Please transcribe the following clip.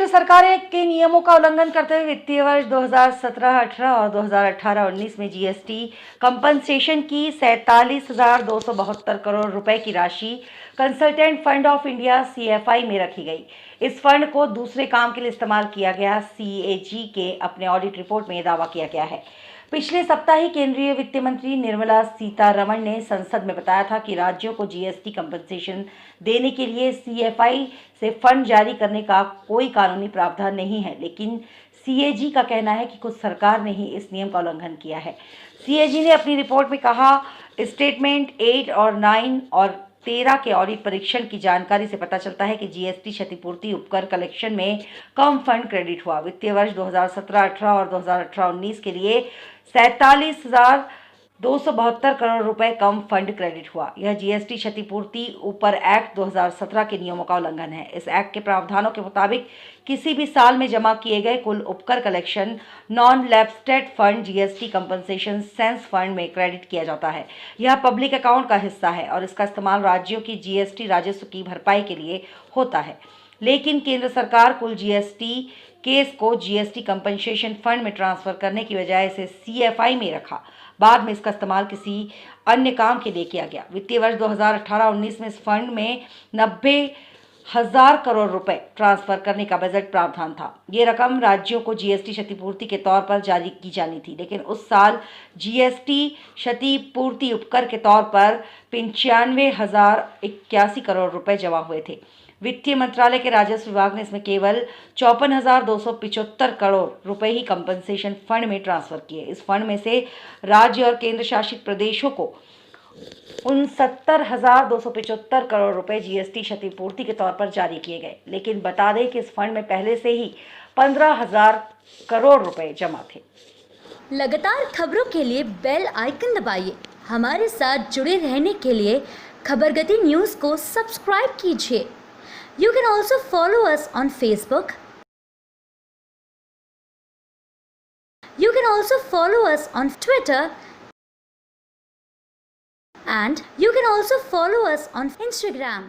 सरकार के नियमों का उल्लंघन करते हुए वित्तीय वर्ष 2017-18 और 2018-19 में जीएसटी कंपनसेशन की 47,272 करोड़ रुपए की राशि consultant fund of India CFI में रखी गई। इस फंड को दूसरे काम के लिए इस्तेमाल किया गया। सीएजी के अपने ऑडिट रिपोर्ट में यह दावा किया गया है। पिछले सप्ताह ही केंद्रीय वित्त मंत्री निर्मला सीतारमण ने संसद में बताया था कि राज्यों को जीएसटी कंपनसेशन देने के लिए सीएफआई से फंड जारी करने का कोई कानूनी प्रावधान नहीं है, लेकिन सीएजी का कहना है कि खुद सरकार ने ही इस नियम का उल्लंघन किया है। सीएजी ने अपनी रिपोर्ट में कहा, स्टेटमेंट 8 और 9 और 13 के ऑडिट परीक्षण की जानकारी से पता चलता है कि जीएसटी क्षतिपूर्ति उपकर कलेक्शन में कम फंड क्रेडिट हुआ। वित्तीय वर्ष 2017-18 और 2018-19 के लिए 47,272 करोड़ रुपए कम फंड क्रेडिट हुआ। यह जीएसटी क्षतिपूर्ति ऊपर एक्ट 2017 के नियमों का उल्लंघन है। इस एक्ट के प्रावधानों के मुताबिक किसी भी साल में जमा किए गए कुल उपकर collection non lapsed fund GST compensation sense fund में क्रेडिट किया जाता है। यह पब्लिक अकाउंट का हिस्सा है और इसका इस्तेमाल राज्यों की जीएसटी राजस्व की भरपाई के लिए होता है। लेकिन केंद्र सरकार कुल जीएसटी केस को जीएसटी कंपनसेशन फंड में ट्रांसफर करने की बजाय इसे सीएफआई में रखा। बाद में इसका इस्तेमाल किसी अन्य काम के लिए किया गया। वित्तीय वर्ष 2018-19 में इस फंड में 90,000 करोड़ रुपए ट्रांसफर करने का बजट प्रावधान था। ये रकम राज्यों को जीएसटी क्षतिपूर्ति के तौर पर जारी की जानी थी, लेकिन उस साल जीएसटी क्षतिपूर्ति उपकर के तौर पर 95,081 करोड़ रुपए जमा हुए थे। वित्तीय मंत्रालय के राजस्व विभाग ने इसमें केवल 54,275 करोड़ रुपए ही कंपनसेशन फंड में ट्रांसफर किए। इस फंड में से राज्य और केंद्र शासित प्रदेशों को 69,275 करोड़ रुपए जीएसटी क्षतिपूर्ति के तौर पर जारी किए गए। लेकिन बता दें कि इस फंड में पहले से ही 15,000 करोड़ रुपए जमा थे। लगातार खबरों के लिए बेल आइकन दबाइए। हमारे साथ जुड़े रहने के लिए खबरगति न्यूज़ को सब्सक्राइब कीजिए। You can also follow us on Facebook. You can also follow us on Twitter. And you can also follow us on Instagram.